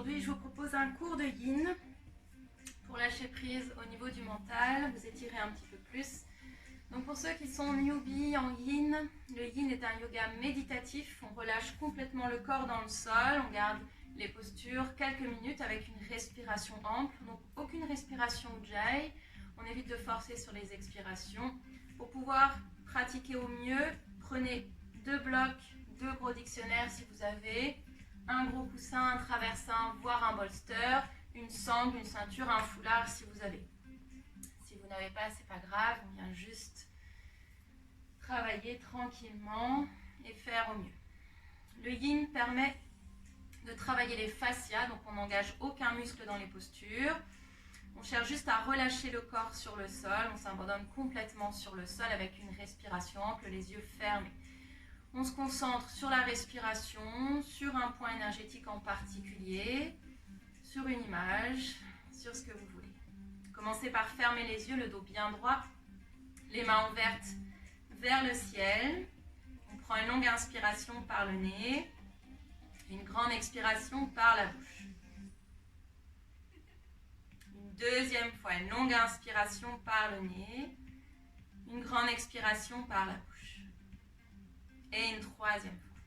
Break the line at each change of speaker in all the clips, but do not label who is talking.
Aujourd'hui, je vous propose un cours de yin pour lâcher prise au niveau du mental, vous étirer un petit peu plus. Donc pour ceux qui sont newbies en yin, le yin est un yoga méditatif. On relâche complètement le corps dans le sol, on garde les postures quelques minutes avec une respiration ample. Donc aucune respiration ujjayi, on évite de forcer sur les expirations. Pour pouvoir pratiquer au mieux, prenez 2 blocs, 2 gros dictionnaires si vous avez, un gros coussin, un traversin, voire un bolster, une sangle, une ceinture, un foulard si vous avez. Si vous n'avez pas, c'est pas grave, on vient juste travailler tranquillement et faire au mieux. Le yin permet de travailler les fascias, donc on n'engage aucun muscle dans les postures. On cherche juste à relâcher le corps sur le sol, on s'abandonne complètement sur le sol avec une respiration ample, les yeux fermés. On se concentre sur la respiration, sur un point énergétique en particulier, sur une image, sur ce que vous voulez. Commencez par fermer les yeux, le dos bien droit, les mains ouvertes vers le ciel. On prend une longue inspiration par le nez, une grande expiration par la bouche. Une deuxième fois, une longue inspiration par le nez, une grande expiration par la bouche. Et une troisième fois.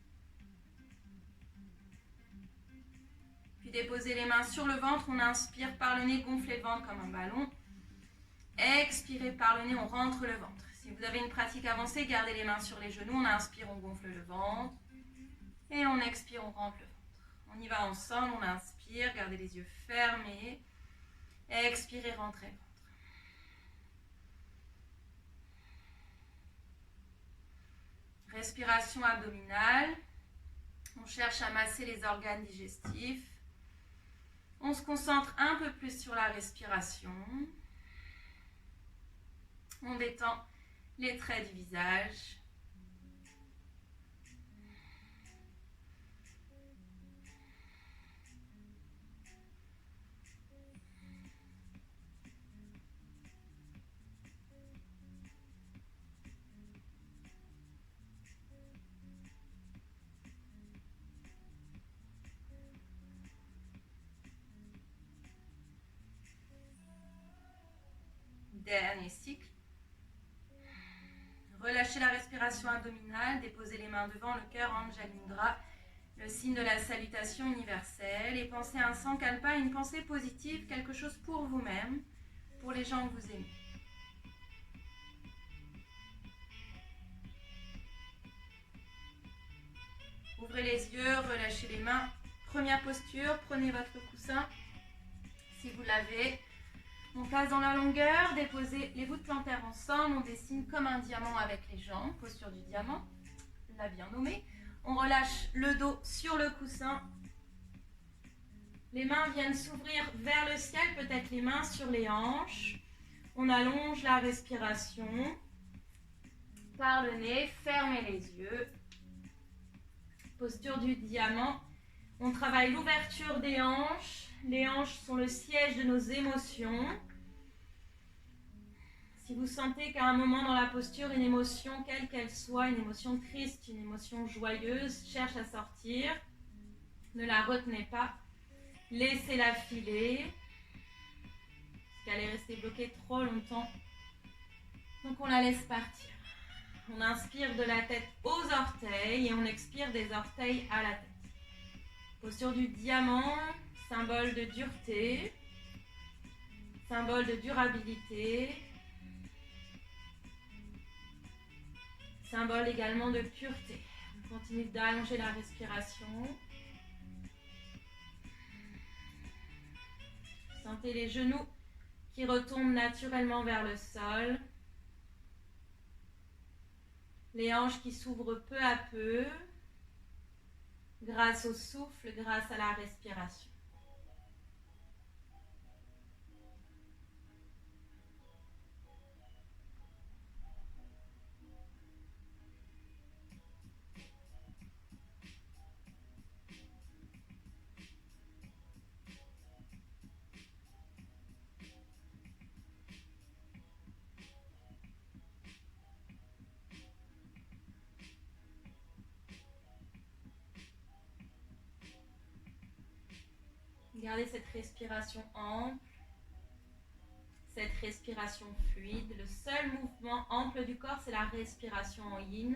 Puis déposez les mains sur le ventre, on inspire par le nez, gonflez le ventre comme un ballon. Expirez par le nez, on rentre le ventre. Si vous avez une pratique avancée, gardez les mains sur les genoux, on inspire, on gonfle le ventre. Et on expire, on rentre le ventre. On y va ensemble, on inspire, gardez les yeux fermés. Expirez, rentrez le ventre. Respiration abdominale. On cherche à masser les organes digestifs. On se concentre un peu plus sur la respiration. On détend les traits du visage. Dernier cycle. Relâchez la respiration abdominale, déposez les mains devant le cœur, Anjali Mudra, le signe de la salutation universelle, et pensez à un sankalpa, une pensée positive, quelque chose pour vous-même, pour les gens que vous aimez. Ouvrez les yeux, relâchez les mains. Première posture, prenez votre coussin, si vous l'avez. On passe dans la longueur, déposez les voûtes plantaires ensemble, on dessine comme un diamant avec les jambes, posture du diamant, l'a bien nommé. On relâche le dos sur le coussin. Les mains viennent s'ouvrir vers le ciel, peut-être les mains sur les hanches. On allonge la respiration par le nez, fermez les yeux. Posture du diamant. On travaille l'ouverture des hanches. Les hanches sont le siège de nos émotions. Si vous sentez qu'à un moment dans la posture, une émotion, quelle qu'elle soit, une émotion triste, une émotion joyeuse, cherche à sortir, ne la retenez pas. Laissez-la filer. Parce qu'elle est restée bloquée trop longtemps. Donc on la laisse partir. On inspire de la tête aux orteils et on expire des orteils à la tête. Posture du diamant, symbole de dureté, symbole de durabilité, symbole également de pureté. On continue d'allonger la respiration. Sentez les genoux qui retombent naturellement vers le sol. Les hanches qui s'ouvrent peu à peu, grâce au souffle, grâce à la respiration. Gardez cette respiration ample, cette respiration fluide. Le seul mouvement ample du corps, c'est la respiration en yin.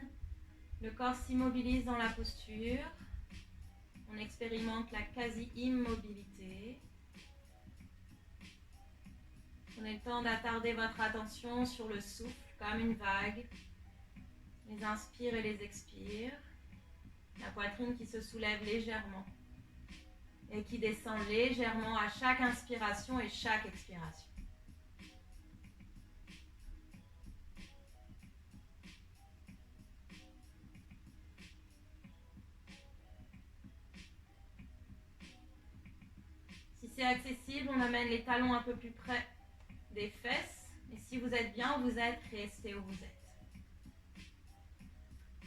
Le corps s'immobilise dans la posture. On expérimente la quasi-immobilité. Prenez le temps d'attarder votre attention sur le souffle comme une vague. Les inspire et les expire. La poitrine qui se soulève légèrement et qui descend légèrement à chaque inspiration et chaque expiration. Si c'est accessible, on amène les talons un peu plus près des fesses. Et si vous êtes bien où vous êtes, restez où vous êtes.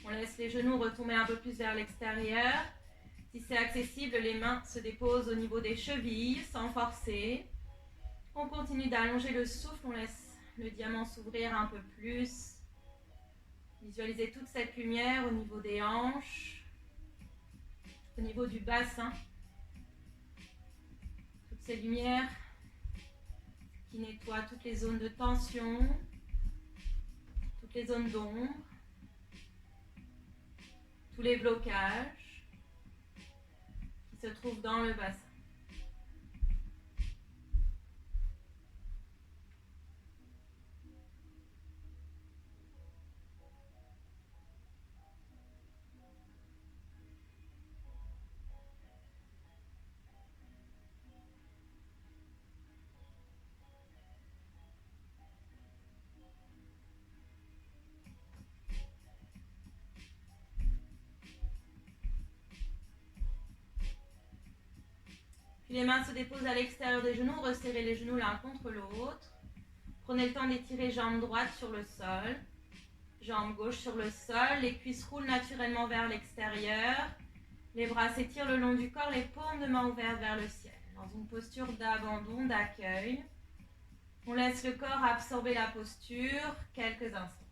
On laisse les genoux retomber un peu plus vers l'extérieur. Si c'est accessible, les mains se déposent au niveau des chevilles sans forcer. On continue d'allonger le souffle, on laisse le diamant s'ouvrir un peu plus. Visualisez toute cette lumière au niveau des hanches, au niveau du bassin. Toutes ces lumières qui nettoient toutes les zones de tension, toutes les zones d'ombre, tous les blocages qui se trouvent dans le bassin. Puis les mains se déposent à l'extérieur des genoux, resserrez les genoux l'un contre l'autre. Prenez le temps d'étirer jambe droite sur le sol, jambe gauche sur le sol, les cuisses roulent naturellement vers l'extérieur, les bras s'étirent le long du corps, les paumes de main ouvertes vers le ciel. Dans une posture d'abandon, d'accueil, on laisse le corps absorber la posture quelques instants.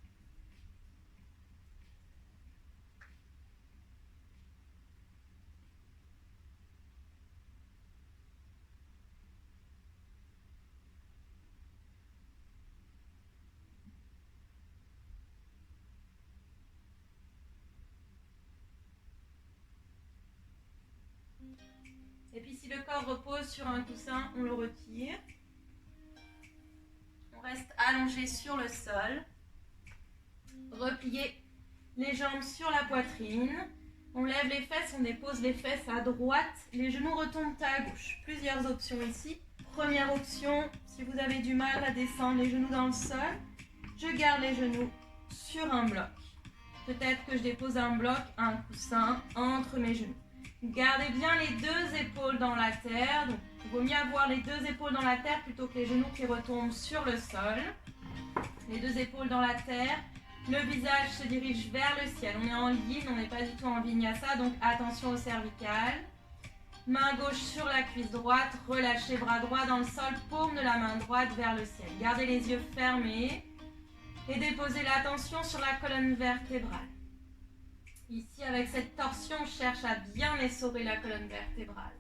Et puis si le corps repose sur un coussin, on le retire. On reste allongé sur le sol. Repliez les jambes sur la poitrine. On lève les fesses, on dépose les fesses à droite. Les genoux retombent à gauche. Plusieurs options ici. Première option, si vous avez du mal à descendre les genoux dans le sol, je garde les genoux sur un bloc. Peut-être que je dépose un bloc, un coussin entre mes genoux. Gardez bien les deux épaules dans la terre. Donc, il vaut mieux avoir les deux épaules dans la terre plutôt que les genoux qui retombent sur le sol. Les deux épaules dans la terre. Le visage se dirige vers le ciel. On est en yin, on n'est pas du tout en vinyasa, donc attention au cervical. Main gauche sur la cuisse droite. Relâchez bras droit dans le sol. Paume de la main droite vers le ciel. Gardez les yeux fermés. Et déposez l'attention sur la colonne vertébrale. Ici, avec cette torsion, on cherche à bien essorer la colonne vertébrale.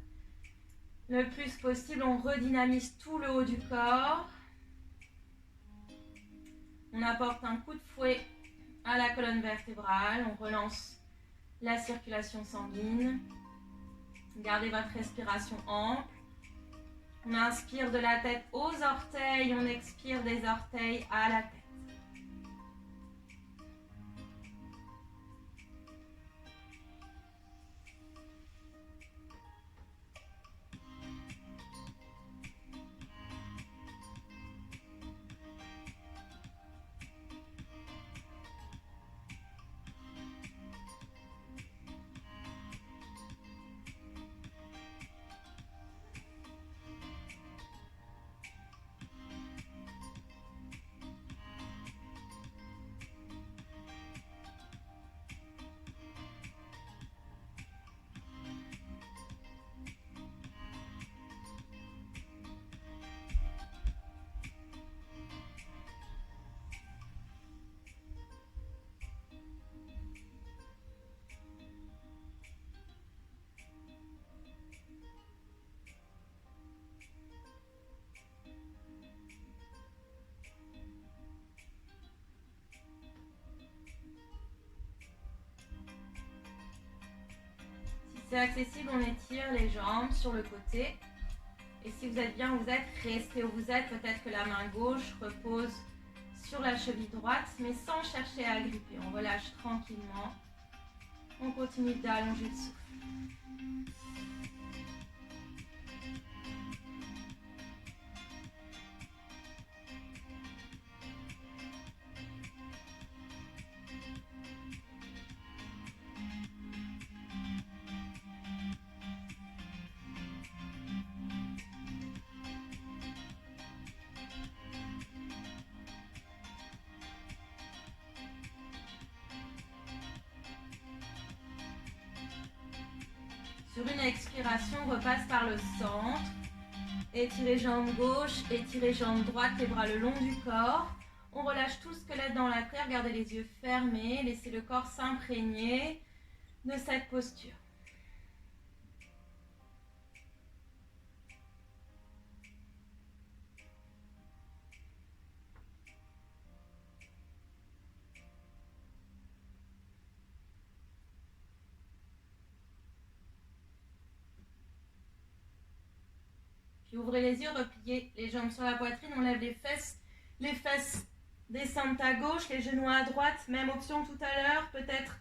Le plus possible, on redynamise tout le haut du corps. On apporte un coup de fouet à la colonne vertébrale. On relance la circulation sanguine. Gardez votre respiration ample. On inspire de la tête aux orteils. On expire des orteils à la tête. c'est accessible, on étire les jambes sur le côté. Et si vous êtes bien où vous êtes, restez où vous êtes. Peut-être que la main gauche repose sur la cheville droite, mais sans chercher à gripper. On relâche tranquillement. On continue d'allonger le souffle. Sur une expiration, on repasse par le centre. Étirez jambe gauche, étirez jambe droite, les bras le long du corps. On relâche tout le squelette dans la terre, gardez les yeux fermés, laissez le corps s'imprégner de cette posture. Puis ouvrez les yeux, repliez les jambes sur la poitrine, on lève les fesses descendent à gauche, les genoux à droite, même option tout à l'heure, peut-être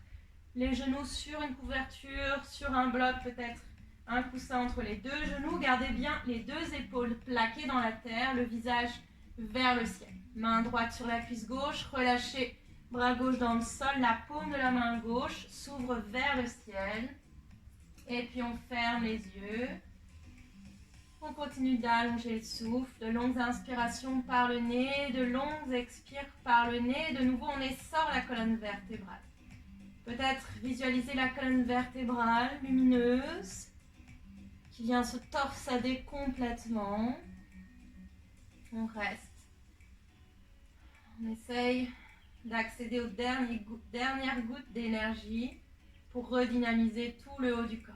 les genoux sur une couverture, sur un bloc, peut-être un coussin entre les deux genoux. Gardez bien les deux épaules plaquées dans la terre, le visage vers le ciel. Main droite sur la cuisse gauche, relâchez bras gauche dans le sol, la paume de la main gauche s'ouvre vers le ciel. Et puis on ferme les yeux. On continue d'allonger le souffle, de longues inspirations par le nez, de longues expires par le nez. De nouveau, on essore la colonne vertébrale. Peut-être visualiser la colonne vertébrale lumineuse qui vient se torsader complètement. On reste. On essaye d'accéder aux dernières gouttes d'énergie pour redynamiser tout le haut du corps.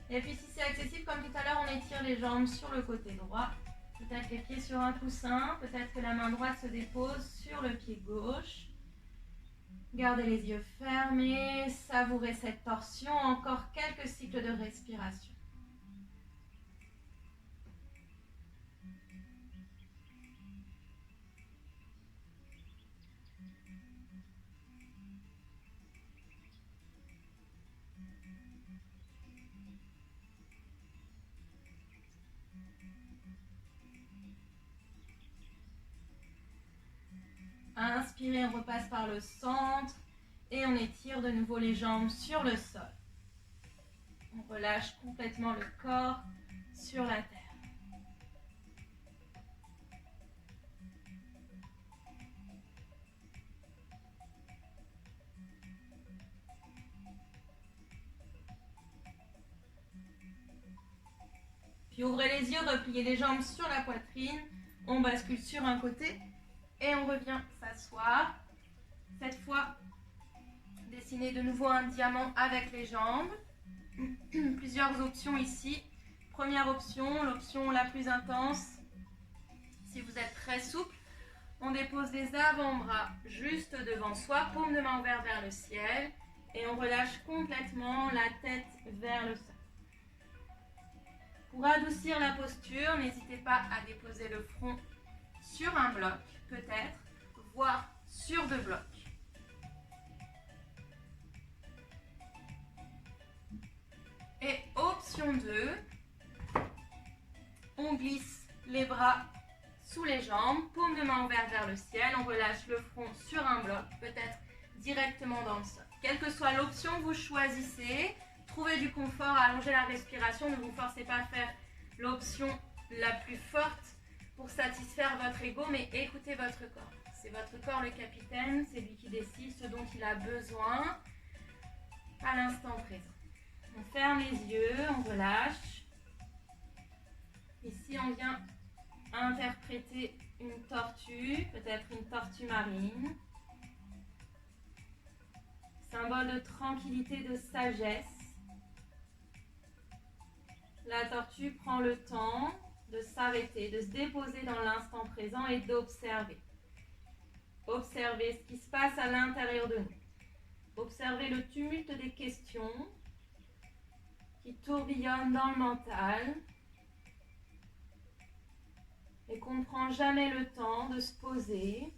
Et puis si c'est accessible, comme tout à l'heure, on étire les jambes sur le côté droit. Peut-être les pieds sur un coussin, peut-être que la main droite se dépose sur le pied gauche. Gardez les yeux fermés, savourez cette torsion, encore quelques cycles de respiration. Inspirez, on repasse par le centre et on étire de nouveau les jambes sur le sol. On relâche complètement le corps sur la terre. Puis ouvrez les yeux, repliez les jambes sur la poitrine. On bascule sur un côté et on revient s'asseoir. Cette fois, dessinez de nouveau un diamant avec les jambes. Plusieurs options ici. Première option, l'option la plus intense. Si vous êtes très souple, on dépose les avant-bras juste devant soi, paume de main ouverte vers le ciel. Et on relâche complètement la tête vers le sol. Pour adoucir la posture, n'hésitez pas à déposer le front sur un bloc, peut-être, voire sur 2 blocs. Et option 2, on glisse les bras sous les jambes, paume de main ouverte vers le ciel, on relâche le front sur un bloc, peut-être directement dans le sol. Quelle que soit l'option que vous choisissez, trouvez du confort, allongez la respiration, ne vous forcez pas à faire l'option la plus forte pour satisfaire votre ego, mais écoutez votre corps. C'est votre corps le capitaine, c'est lui qui décide ce dont il a besoin à l'instant présent. On ferme les yeux, on relâche. Ici, on vient interpréter une tortue, peut-être une tortue marine. Symbole de tranquillité, de sagesse. La tortue prend le temps de s'arrêter, de se déposer dans l'instant présent et d'observer. Observer ce qui se passe à l'intérieur de nous. Observer le tumulte des questions qui tourbillonnent dans le mental et qu'on ne prend jamais le temps de se poser.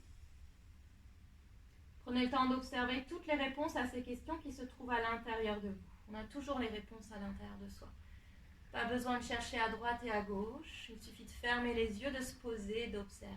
Prenez le temps d'observer toutes les réponses à ces questions qui se trouvent à l'intérieur de vous. On a toujours les réponses à l'intérieur de soi. Pas besoin de chercher à droite et à gauche. Il suffit de fermer les yeux, de se poser et d'observer.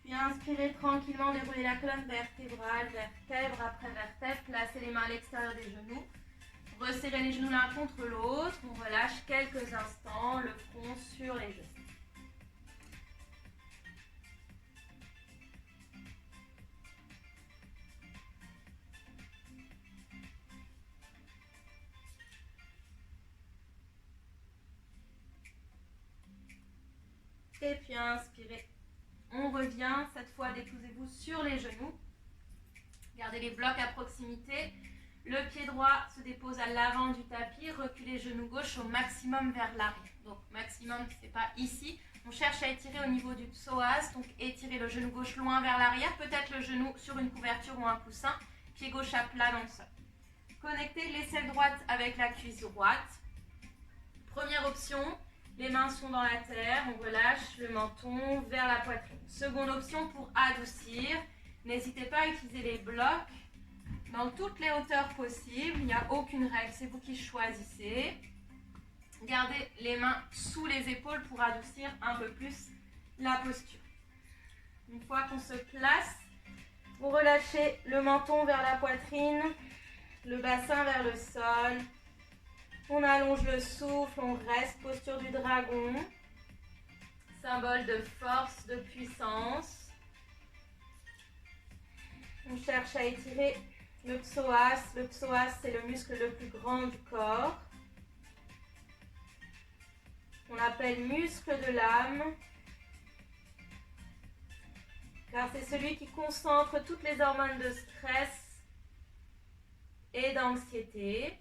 Puis inspirez tranquillement, déroulez la colonne vertébrale, vertèbre après vertèbre, placez les mains à l'extérieur des genoux. Resserrez les genoux l'un contre l'autre, on relâche quelques instants, le front sur les genoux. Et puis inspirez. On revient, cette fois déposez-vous sur les genoux. Gardez les blocs à proximité. Le pied droit se dépose à l'avant du tapis. Reculez genou gauche au maximum vers l'arrière. Donc maximum, c'est pas ici. On cherche à étirer au niveau du psoas. Donc étirez le genou gauche loin vers l'arrière. Peut-être le genou sur une couverture ou un coussin. Pied gauche à plat dans le sol. Connectez l'aisselle droite avec la cuisse droite. Première option. Les mains sont dans la terre, on relâche le menton vers la poitrine. Seconde option pour adoucir. N'hésitez pas à utiliser les blocs dans toutes les hauteurs possibles. Il n'y a aucune règle, c'est vous qui choisissez. Gardez les mains sous les épaules pour adoucir un peu plus la posture. Une fois qu'on se place, vous relâchez le menton vers la poitrine, le bassin vers le sol. On allonge le souffle, on reste, posture du dragon, symbole de force, de puissance. On cherche à étirer le psoas. Le psoas, c'est le muscle le plus grand du corps. On l'appelle muscle de l'âme, car c'est celui qui concentre toutes les hormones de stress et d'anxiété.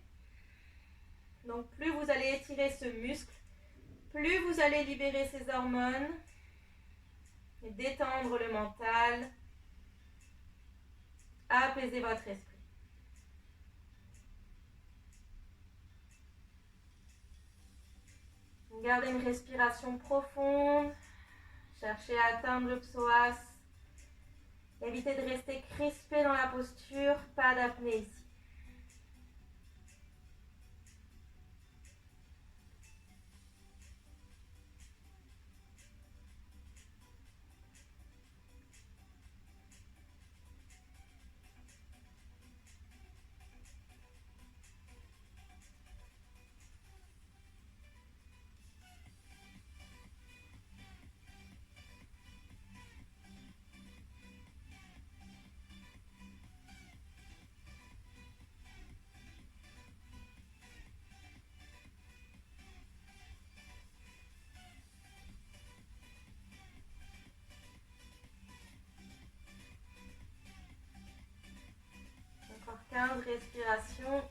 Donc plus vous allez étirer ce muscle, plus vous allez libérer ces hormones et détendre le mental, apaiser votre esprit. Gardez une respiration profonde, cherchez à atteindre le psoas. Évitez de rester crispé dans la posture, pas d'apnée ici. respiration.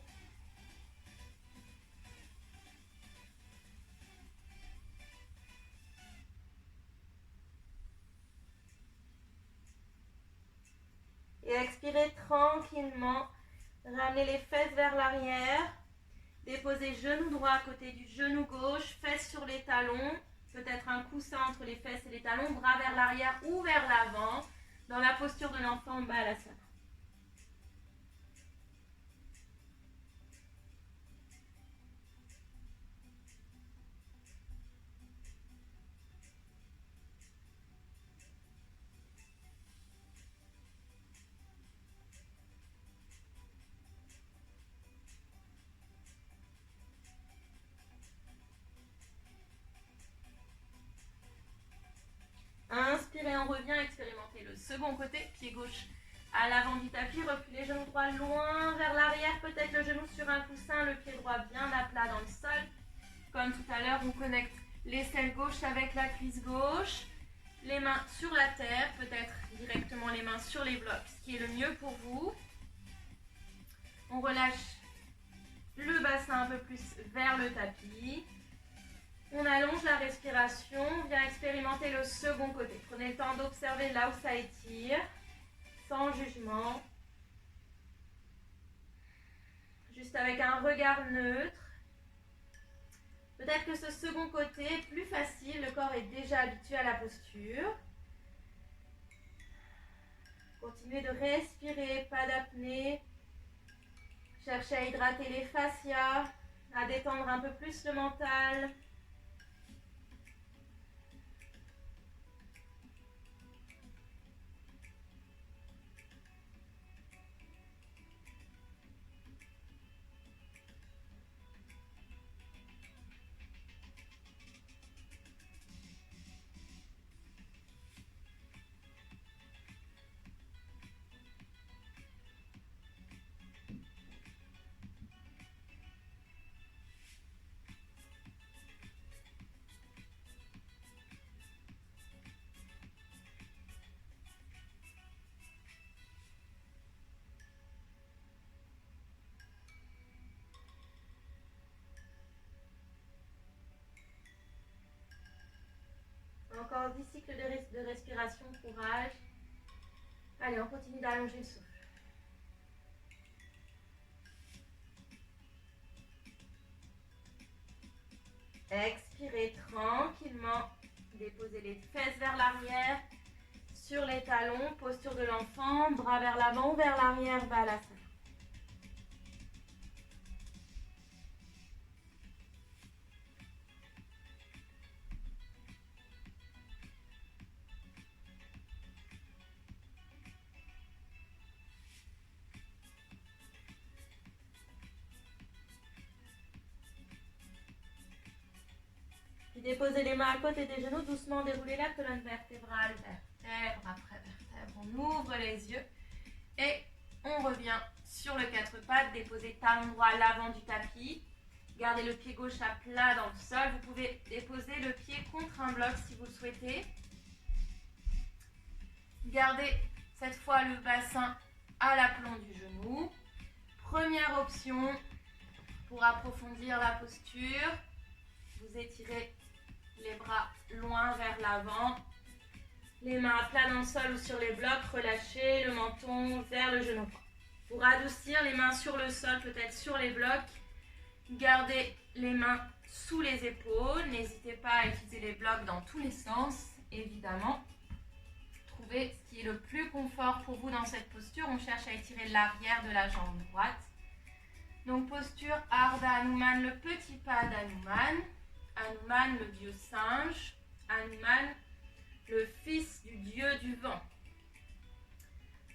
Et expirez tranquillement. Ramenez les fesses vers l'arrière. Déposez genou droit à côté du genou gauche, fesses sur les talons. Peut-être un coussin entre les fesses et les talons, bras vers l'arrière ou vers l'avant. Dans la posture de l'enfant Balasana. Inspirez, on revient, expérimentez le second côté, pied gauche à l'avant du tapis, reculez genou droit loin vers l'arrière, peut-être le genou sur un coussin, le pied droit bien à plat dans le sol. Comme tout à l'heure, on connecte l'aisselle gauche avec la cuisse gauche, les mains sur la terre, peut-être directement les mains sur les blocs, ce qui est le mieux pour vous. On relâche le bassin un peu plus vers le tapis. On allonge la respiration, on vient expérimenter le second côté. Prenez le temps d'observer là où ça étire, sans jugement. Juste avec un regard neutre. Peut-être que ce second côté est plus facile, le corps est déjà habitué à la posture. Continuez de respirer, pas d'apnée. Cherchez à hydrater les fascias, à détendre un peu plus le mental. Encore 10 cycles de respiration, courage. Allez, on continue d'allonger le souffle. Expirez tranquillement. Déposez les fesses vers l'arrière, sur les talons, posture de l'enfant, bras vers l'avant ou vers l'arrière, Balasana. Déposez les mains à côté des genoux, doucement déroulez la colonne vertébrale, vertèbre après vertèbre. On ouvre les yeux et on revient sur le quatre pattes. Déposez talon droit à l'avant du tapis. Gardez le pied gauche à plat dans le sol. Vous pouvez déposer le pied contre un bloc si vous le souhaitez. Gardez cette fois le bassin à l'aplomb du genou. Première option pour approfondir la posture. Vous étirez les bras loin vers l'avant. Les mains à plat dans le sol ou sur les blocs. Relâchez le menton vers le genou droit. Pour adoucir, les mains sur le sol, peut-être sur les blocs. Gardez les mains sous les épaules. N'hésitez pas à utiliser les blocs dans tous les sens, évidemment. Trouvez ce qui est le plus confort pour vous dans cette posture. On cherche à étirer l'arrière de la jambe droite. Donc posture Ardha Hanuman, le petit pas d'Hanuman. Hanuman, le dieu singe. Hanuman, le fils du dieu du vent.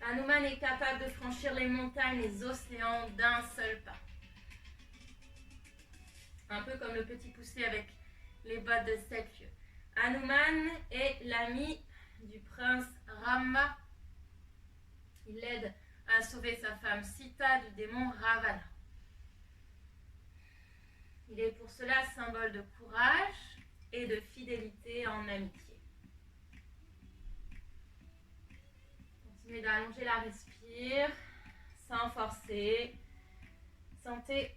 Hanuman est capable de franchir les montagnes, les océans d'un seul pas. Un peu comme le petit poussé avec les bottes de 7 pieds. Hanuman est l'ami du prince Rama. Il l'aide à sauver sa femme Sita du démon Ravana. Il est pour cela symbole de courage et de fidélité en amitié. Continuez d'allonger la respire sans forcer. Sentez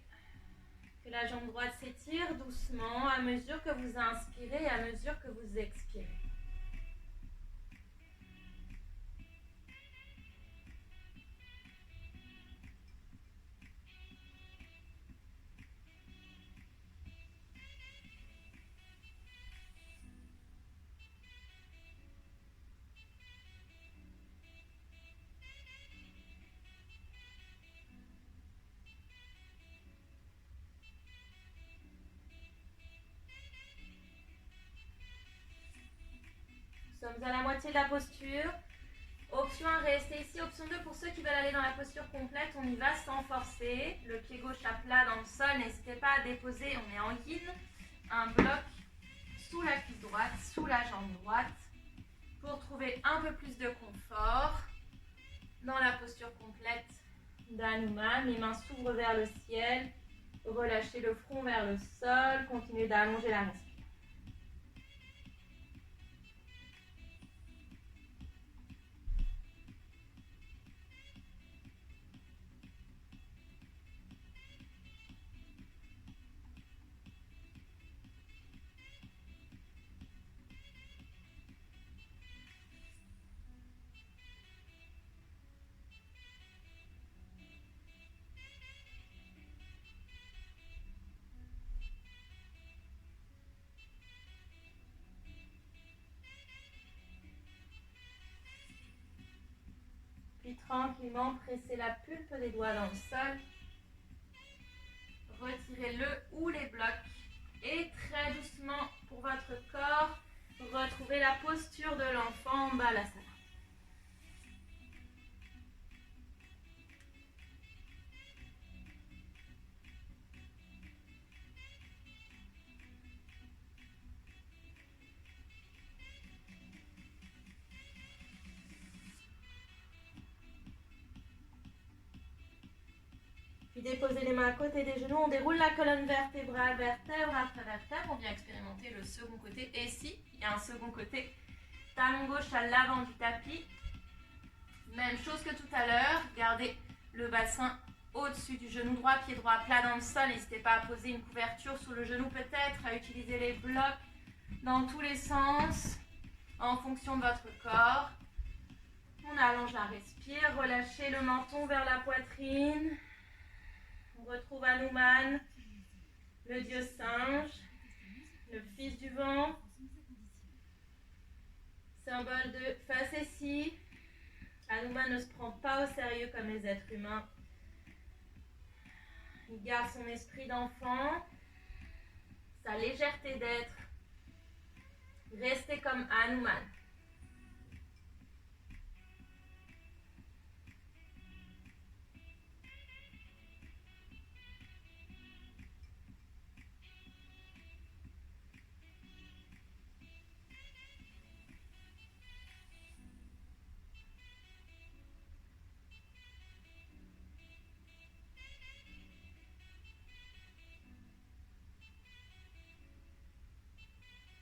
que la jambe droite s'étire doucement à mesure que vous inspirez et à mesure que vous expirez. Nous sommes à la moitié de la posture. Option 1, rester ici. Option 2, pour ceux qui veulent aller dans la posture complète, on y va sans forcer. Le pied gauche à plat dans le sol. N'hésitez pas à déposer, on est en yin. Un bloc sous la cuisse droite, sous la jambe droite. Pour trouver un peu plus de confort dans la posture complète d'Hanuman. Les mains s'ouvrent vers le ciel. Relâchez le front vers le sol. Continuez d'allonger la respiration. Puis tranquillement, pressez la pulpe des doigts dans le sol. Retirez le ou les blocs. Et très doucement, pour votre corps, retrouvez la posture de l'enfant en Balasana. Puis déposez les mains à côté des genoux, on déroule la colonne vertébrale, vertèbre après vertèbre. On vient expérimenter le second côté. Et si, il y a un second côté, talon gauche à l'avant du tapis. Même chose que tout à l'heure, gardez le bassin au-dessus du genou droit, pied droit plat dans le sol. N'hésitez pas à poser une couverture sous le genou peut-être, à utiliser les blocs dans tous les sens, en fonction de votre corps. On allonge la respire, relâchez le menton vers la poitrine. On retrouve Hanuman, le dieu singe, le fils du vent, symbole de facétie. Hanuman ne se prend pas au sérieux comme les êtres humains. Il garde son esprit d'enfant, sa légèreté d'être. Restez comme Hanuman.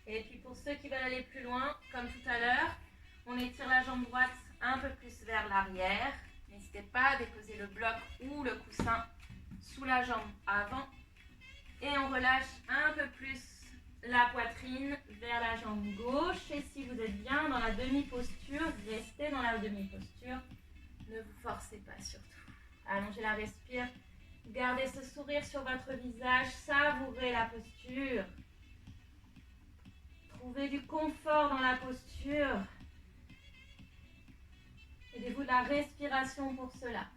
Et puis pour ceux qui veulent aller plus loin, comme tout à l'heure, on étire la jambe droite un peu plus vers l'arrière. N'hésitez pas à déposer le bloc ou le coussin sous la jambe avant. Et on relâche un peu plus la poitrine vers la jambe gauche. Et si vous êtes bien dans la demi-posture, restez dans la demi-posture. Ne vous forcez pas surtout. Allongez la respire. Gardez ce sourire sur votre visage. Savourez la posture. Trouvez du confort dans la posture. Aidez-vous de la respiration pour cela.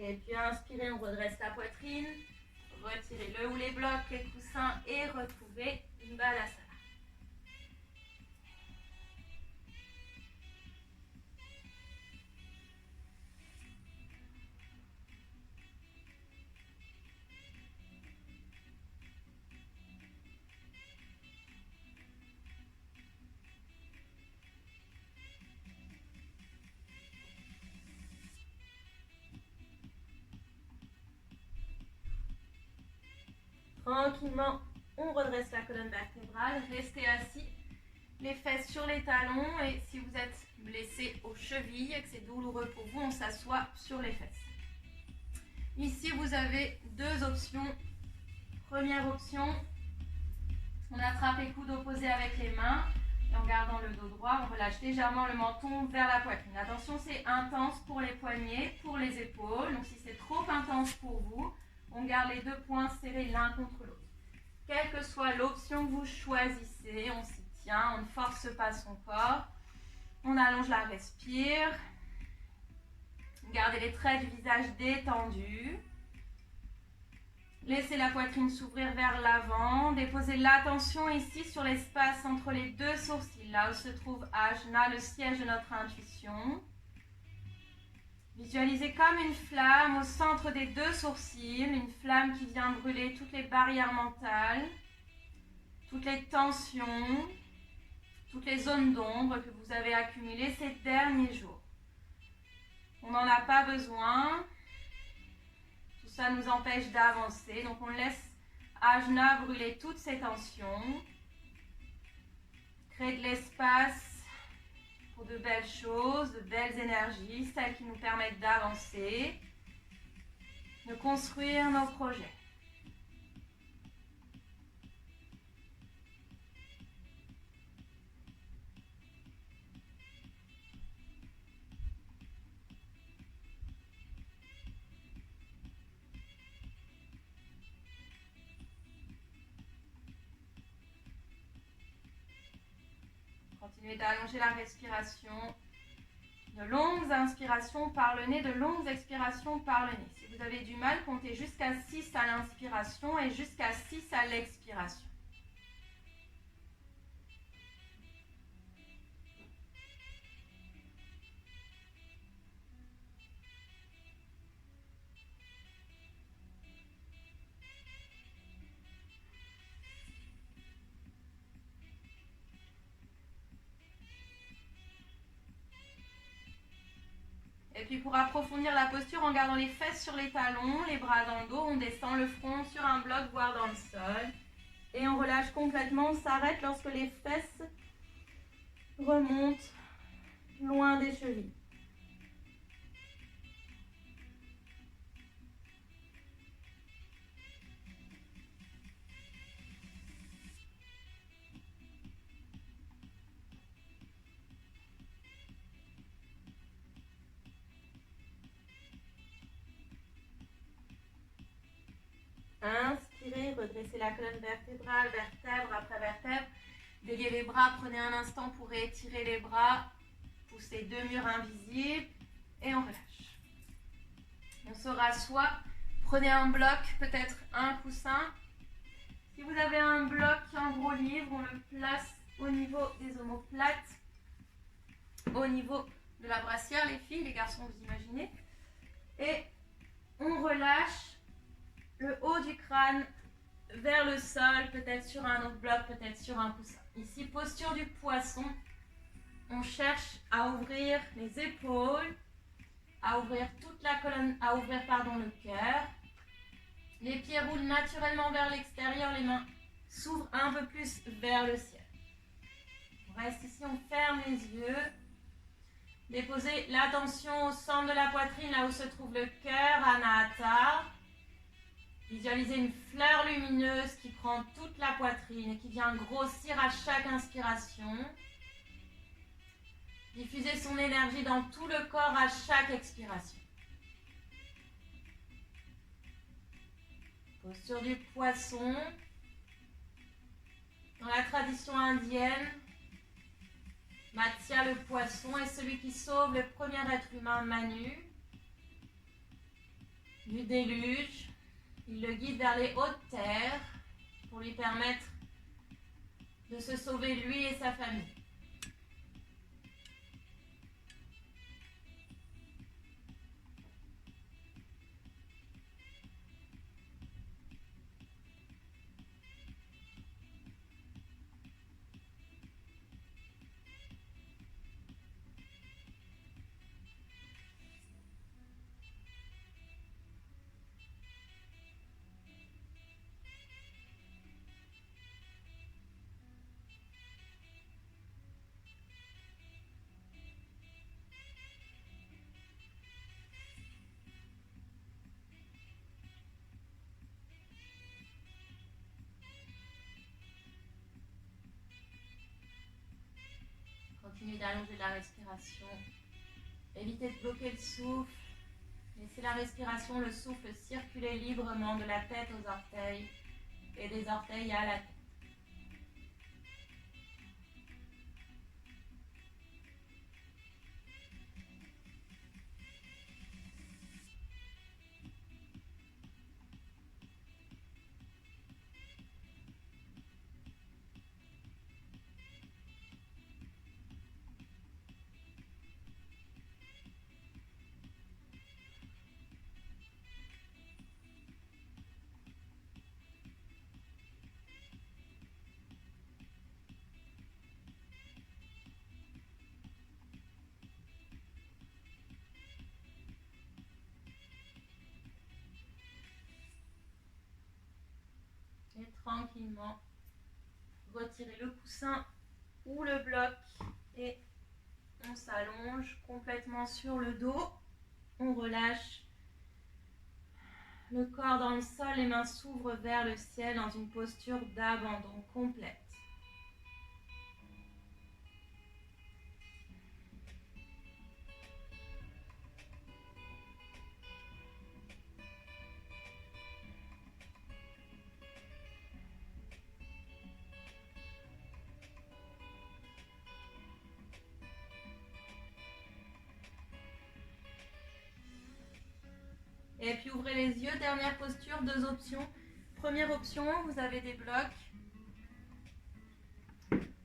Et puis inspirez, on redresse la poitrine. Retirez le ou les blocs, les coussins et retrouvez une Balasana. Tranquillement, on redresse la colonne vertébrale. Restez assis, les fesses sur les talons. Et si vous êtes blessé aux chevilles et que c'est douloureux pour vous, on s'assoit sur les fesses. Ici, vous avez deux options. Première option, on attrape les coudes opposés avec les mains. Et en gardant le dos droit, on relâche légèrement le menton vers la poitrine. Attention, c'est intense pour les poignets, pour les épaules. Donc si c'est trop intense pour vous, on garde les deux poings serrés l'un contre l'autre. Quelle que soit l'option que vous choisissez, on s'y tient, on ne force pas son corps. On allonge la respire. Gardez les traits du visage détendus. Laissez la poitrine s'ouvrir vers l'avant. Déposez l'attention ici sur l'espace entre les deux sourcils, là où se trouve Ajna, le siège de notre intuition. Visualisez comme une flamme au centre des deux sourcils, une flamme qui vient brûler toutes les barrières mentales, toutes les tensions, toutes les zones d'ombre que vous avez accumulées ces derniers jours. On n'en a pas besoin. Ça nous empêche d'avancer. Donc on laisse Ajna brûler toutes ces tensions. Créer de l'espace pour de belles choses, de belles énergies, celles qui nous permettent d'avancer, de construire nos projets. Continuez d'allonger la respiration. De longues inspirations par le nez, de longues expirations par le nez. Si vous avez du mal, comptez jusqu'à 6 à l'inspiration et jusqu'à 6 à l'expiration. Et puis pour approfondir la posture, en gardant les fesses sur les talons, les bras dans le dos, on descend le front sur un bloc, voire dans le sol. Et on relâche complètement, on s'arrête lorsque les fesses remontent loin des chevilles. Inspirez, redressez la colonne vertébrale, vertèbre après vertèbre. Déliez les bras, prenez un instant pour étirer les bras. Poussez deux murs invisibles et on relâche. On se rassoit. Prenez un bloc, peut-être un coussin. Si vous avez un bloc en gros livre, on le place au niveau des omoplates, au niveau de la brassière, les filles, les garçons, vous imaginez. Et on relâche le haut du crâne vers le sol, peut-être sur un autre bloc, peut-être sur un coussin. Ici, posture du poisson. On cherche à ouvrir les épaules, à ouvrir toute la colonne, à ouvrir le cœur. Les pieds roulent naturellement vers l'extérieur, les mains s'ouvrent un peu plus vers le ciel. On reste ici, on ferme les yeux. Déposez l'attention au centre de la poitrine, là où se trouve le cœur, Anahata. Visualisez une fleur lumineuse qui prend toute la poitrine et qui vient grossir à chaque inspiration. Diffusez son énergie dans tout le corps à chaque expiration. Posture du poisson. Dans la tradition indienne, Matsya, le poisson, est celui qui sauve le premier être humain, Manu, du déluge. Il le guide vers les hautes terres pour lui permettre de se sauver lui et sa famille. Continuez d'allonger la respiration. Évitez de bloquer le souffle. Laissez la respiration, le souffle circuler librement de la tête aux orteils et des orteils à la tête. Et tranquillement, retirez le coussin ou le bloc et on s'allonge complètement sur le dos. On relâche le corps dans le sol, les mains s'ouvrent vers le ciel dans une posture d'abandon complète. Et puis ouvrez les yeux, dernière posture, deux options. Première option, vous avez des blocs.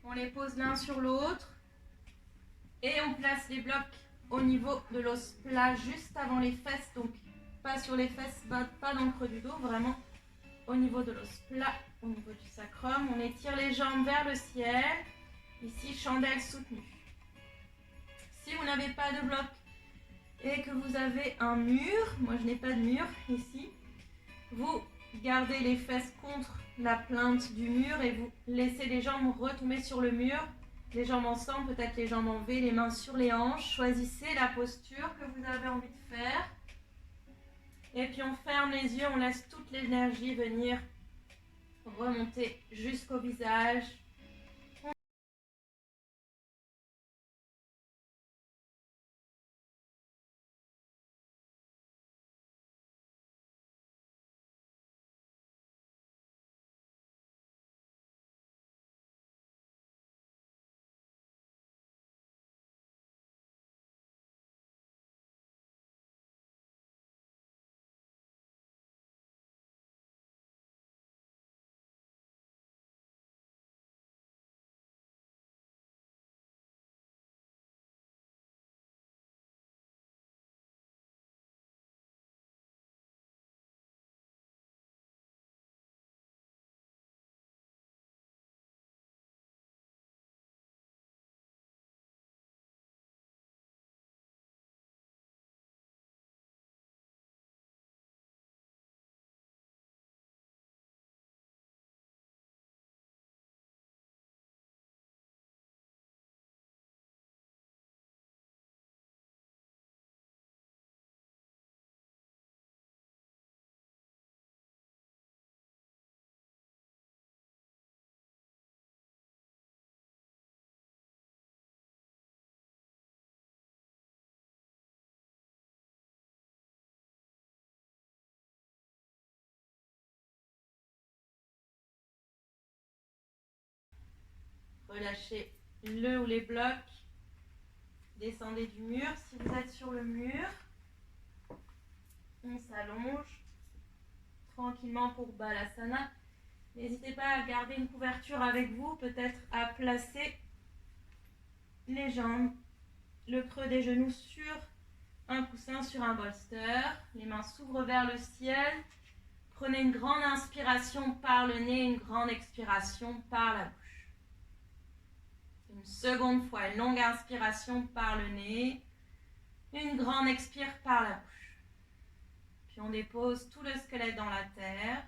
On les pose l'un sur l'autre. Et on place les blocs au niveau de l'os plat, juste avant les fesses. Donc pas sur les fesses, pas dans le creux du dos, vraiment au niveau de l'os plat, au niveau du sacrum. On étire les jambes vers le ciel. Ici, chandelle soutenue. Si vous n'avez pas de bloc, et que vous avez un mur, moi je n'ai pas de mur ici, vous gardez les fesses contre la plainte du mur et vous laissez les jambes retomber sur le mur, les jambes ensemble, peut-être les jambes en V, les mains sur les hanches. Choisissez la posture que vous avez envie de faire. Et puis on ferme les yeux, on laisse toute l'énergie venir remonter jusqu'au visage. Relâchez le ou les blocs. Descendez du mur. Si vous êtes sur le mur, on s'allonge tranquillement pour Balasana. N'hésitez pas à garder une couverture avec vous, peut-être à placer les jambes, le creux des genoux sur un coussin, sur un bolster. Les mains s'ouvrent vers le ciel. Prenez une grande inspiration par le nez, une grande expiration par la bouche. Une seconde fois, une longue inspiration par le nez, une grande expire par la bouche. Puis on dépose tout le squelette dans la terre.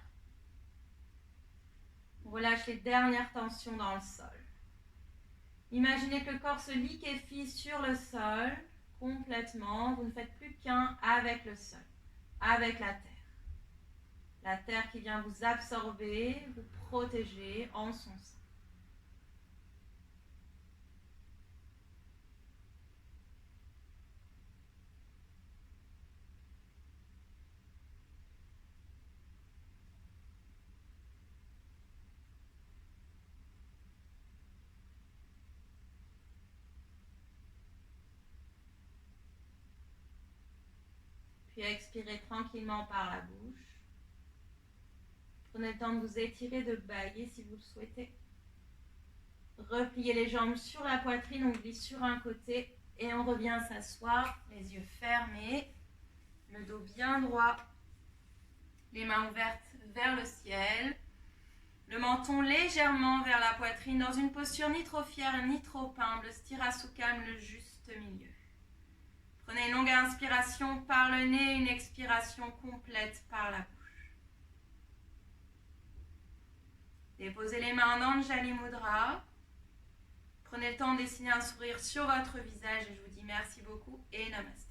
On relâche les dernières tensions dans le sol. Imaginez que le corps se liquéfie sur le sol complètement. Vous ne faites plus qu'un avec le sol, avec la terre. La terre qui vient vous absorber, vous protéger en son sein. Puis expirez tranquillement par la bouche. Prenez le temps de vous étirer, de bâiller si vous le souhaitez. Repliez les jambes sur la poitrine, on glisse sur un côté et on revient s'asseoir, les yeux fermés, le dos bien droit, les mains ouvertes vers le ciel, le menton légèrement vers la poitrine dans une posture ni trop fière ni trop humble, Sthirasukam, le juste milieu. Prenez une longue inspiration par le nez, une expiration complète par la bouche. Déposez les mains en Anjali Mudra. Prenez le temps de dessiner un sourire sur votre visage et je vous dis merci beaucoup et namaste.